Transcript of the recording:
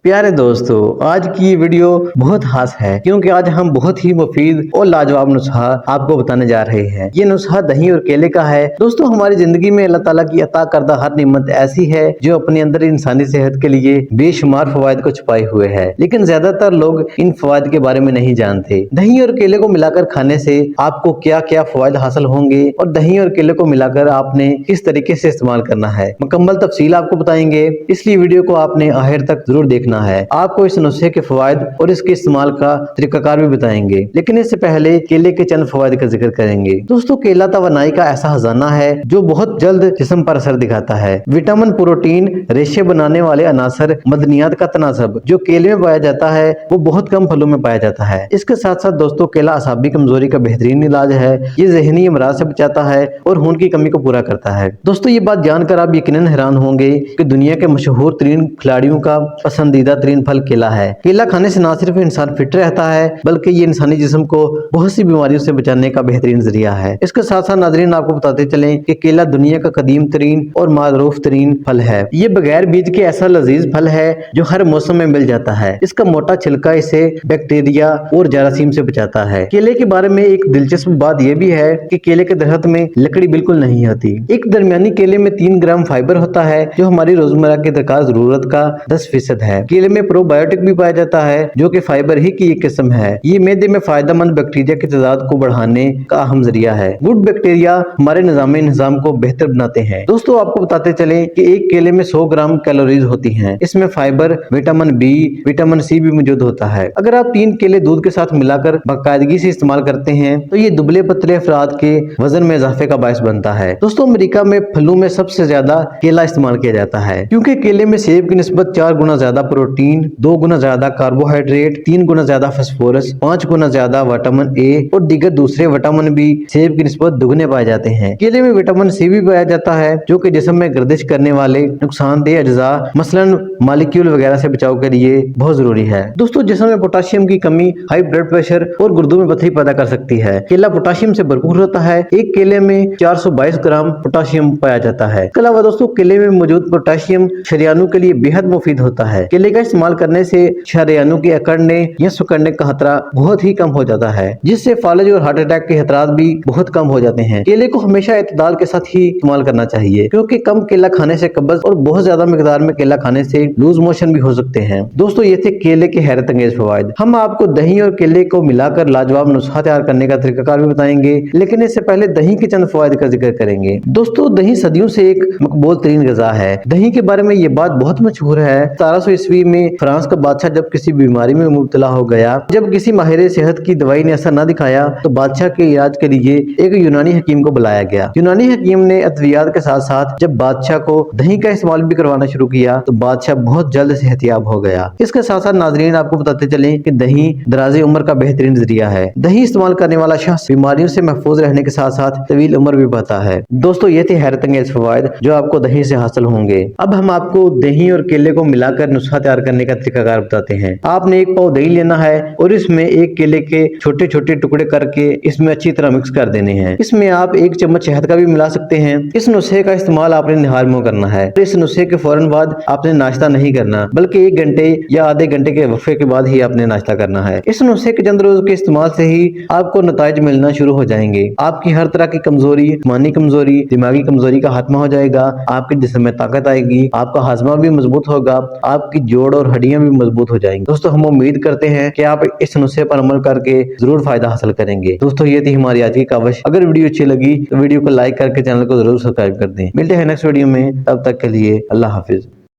प्यारे दोस्तों, आज की ये वीडियो बहुत खास है क्योंकि आज हम बहुत ही मुफीद और लाजवाब नुस्खा आपको बताने जा रहे हैं। ये नुस्खा दही और केले का है। दोस्तों, हमारी जिंदगी में अल्लाह ताला की अता करदा हर निमत ऐसी है जो अपने अंदर इंसानी सेहत के लिए बेशुमार फवायद को छुपाए हुए है, लेकिन ज्यादातर लोग इन फवायद के बारे में नहीं जानते। दही और केले को मिलाकर खाने से आपको क्या क्या फवायद हासिल होंगे और दही और केले को मिलाकर आपने किस तरीके से इस्तेमाल करना है, मुकम्मल तफसील आपको बताएंगे। इसलिए वीडियो को आपने आखिर तक जरूर देखना है। आपको इस नुस्खे के फवायद और इसके इस्तेमाल का तरीकाकार भी बताएंगे, लेकिन इससे पहले केले के चंद फवायद का जिक्र करेंगे। दोस्तों, केला तवानाई का ऐसा खजाना है जो बहुत जल्द जिस्म पर असर दिखाता है। विटामिन, प्रोटीन, रेशे बनाने वाले अनासर, मदनियात का तनासब जो केले में पाया जाता है वो बहुत कम फलों में पाया जाता है। इसके साथ साथ दोस्तों, केला असाबी कमजोरी का बेहतरीन इलाज है। ये ज़हनी अमराज से बचाता है और खून की कमी को पूरा करता है। दोस्तों, ये बात जानकर आप यकीनन हैरान होंगे कि दुनिया के मशहूर तरीन खिलाड़ियों का पसंदीदा तरीन फल केला है। केला खाने से न सिर्फ इंसान फिट रहता है बल्कि ये इंसानी जिस्म को बहुत सी बीमारियों से बचाने का बेहतरीन जरिया है। इसके साथ साथ नाज़रीन आपको बताते चलें कि केला दुनिया का कदीम तरीन और मारूफ तरीन फल है। ये बगैर बीज के ऐसा लजीज फल है जो हर मौसम में मिल जाता है। इसका मोटा छिलका इसे बैक्टीरिया और जरासीम से बचाता है। केले के बारे में एक दिलचस्प बात यह भी है कि केले के दरख्त में लकड़ी बिल्कुल नहीं होती। एक दरमियानी केले में 3 ग्राम फाइबर होता है जो हमारी रोजमर्रा की दरकार जरूरत का 10% है। केले में प्रोबायोटिक भी पाया जाता है जो कि फाइबर ही की एक किस्म है। ये मैदे में फायदेमंद बैक्टीरिया की तादाद को बढ़ाने का अहम जरिया है। गुड बैक्टीरिया हमारे निजाम को बेहतर बनाते हैं। दोस्तों, आपको बताते चलें कि एक केले में 100 ग्राम कैलोरीज होती हैं। इसमें fibre, vitamin B, vitamin C भी मौजूद होता है। अगर आप 3 केले दूध के साथ मिलाकर बाकायदगी से इस्तेमाल करते हैं तो ये दुबले पतले अफराद के वजन में इजाफे का बायस बनता है। दोस्तों, अमेरिका में फलों में सबसे ज्यादा केला इस्तेमाल किया जाता है क्योंकि केले में सेब की निस्बत 4 गुना ज्यादा प्रोटीन, 2 गुना ज्यादा कार्बोहाइड्रेट, 3 गुना ज्यादा फास्फोरस, 5 गुना ज्यादा विटामिन ए और दीगर दूसरे विटामिन भी सेब की निस्बत दुगने पाए जाते हैं। केले में विटामिन सी भी पाया जाता है जो कि जिस्म में गर्दिश करने वाले नुकसानदेह अज्जा मसलन मालिक्यूल वगैरह से बचाव के लिए बहुत जरूरी है। दोस्तों, जिस्म में पोटाशियम की कमी हाई ब्लड प्रेशर और गुर्दों में पथरी पैदा कर सकती है। केला पोटाशियम से भरपूर होता है। एक केले में 422 ग्राम पोटाशियम पाया जाता है। इसके अलावा दोस्तों, केले में मौजूद पोटाशियम शरीयानों के लिए बेहद मुफीद होता है। केले का इस्तेमाल करने से शरीयानों के अकड़ने या सिकुड़ने का खतरा बहुत ही कम हो जाता है, जिससे फालज और हार्ट अटैक के खतरात भी बहुत कम हो जाते हैं। केले को हमेशा इत्मीनान के साथ ही इस्तेमाल करना चाहिए क्योंकि कम केला खाने से कब्ज और बहुत ज्यादा मिकदार में केला खाने से लूज मोशन भी हो सकते हैं। दोस्तों, ये थे केले के हैरत अंगेज फवायद। हम आपको दही और केले को मिलाकर लाजवाब नुस्खा तैयार करने का तरीकाकार भी बताएंगे, लेकिन इससे पहले दही के चंद फवायद का जिक्र करेंगे। दोस्तों, दही सदियों से एक मकबूल तरीन ग़िज़ा है। दही के बारे में ये बात बहुत मशहूर है। 1700 ईस्वी में फ्रांस का बादशाह जब किसी बीमारी में मुब्तला हो गया, जब किसी माहिर सेहत की दवाई ने असर न दिखाया तो बादशाह के इलाज के लिए एक यूनानी हकीम को बुलाया गया। यूनानी हकीम ने अद्वियात के साथ साथ जब बादशाह को दही का इस्तेमाल भी करवाना शुरू किया तो बादशाह बहुत जल्द सेहतियाब हो गया। इसके साथ साथ नाजरीन आपको बताते चले कि दही दराज़े उम्र का बेहतरीन जरिया है। दही इस्तेमाल करने वाला शख्स बीमारियों से महफूज रहने के साथ साथ तवील उम्र भी पाता है। दोस्तों, ये थे हैरत अंगेज फवायद जो आपको दही से हासिल होंगे। अब हम आपको दही और केले को मिलाकर नुस्खा तैयार करने का तरीकाकार बताते हैं। आपने एक पाव दही लेना है और इसमें एक केले के छोटे छोटे टुकड़े करके इसमें अच्छी तरह मिक्स कर देने हैं। इसमें आप 1 चम्मच शहद का भी मिला सकते हैं। इस नुस्खे का इस्तेमाल आपने निहार मुंह करना है। इस नुस्खे के फौरन बाद आपने नाश्ता नहीं करना बल्कि 1 घंटे या आधे घंटे के वक्फे के बाद ही आपने नाश्ता करना है। इस नुस्खे के चंद रोज के इस्तेमाल से ही आपको नताइज मिलना शुरू हो जाएंगे। आपकी हर तरह की कमजोरी, जिस्मानी कमजोरी, दिमागी कमजोरी का खात्मा हो जाएगा। आपके जिस्म में ताकत आएगी, आपका हाजमा भी मजबूत होगा, आपकी जोड़ और हड्डियां भी मजबूत हो जाएंगी। दोस्तों, हम उम्मीद करते हैं कि आप इस नुस्खे पर अमल करके जरूर फायदा हासिल करेंगे। दोस्तों, ये थी हमारी आज की काविश। अगर वीडियो अच्छी लगी तो वीडियो को लाइक करके चैनल को जरूर सब्सक्राइब कर दें। मिलते हैं नेक्स्ट वीडियो में, तब तक के लिए अल्लाह हाफिज।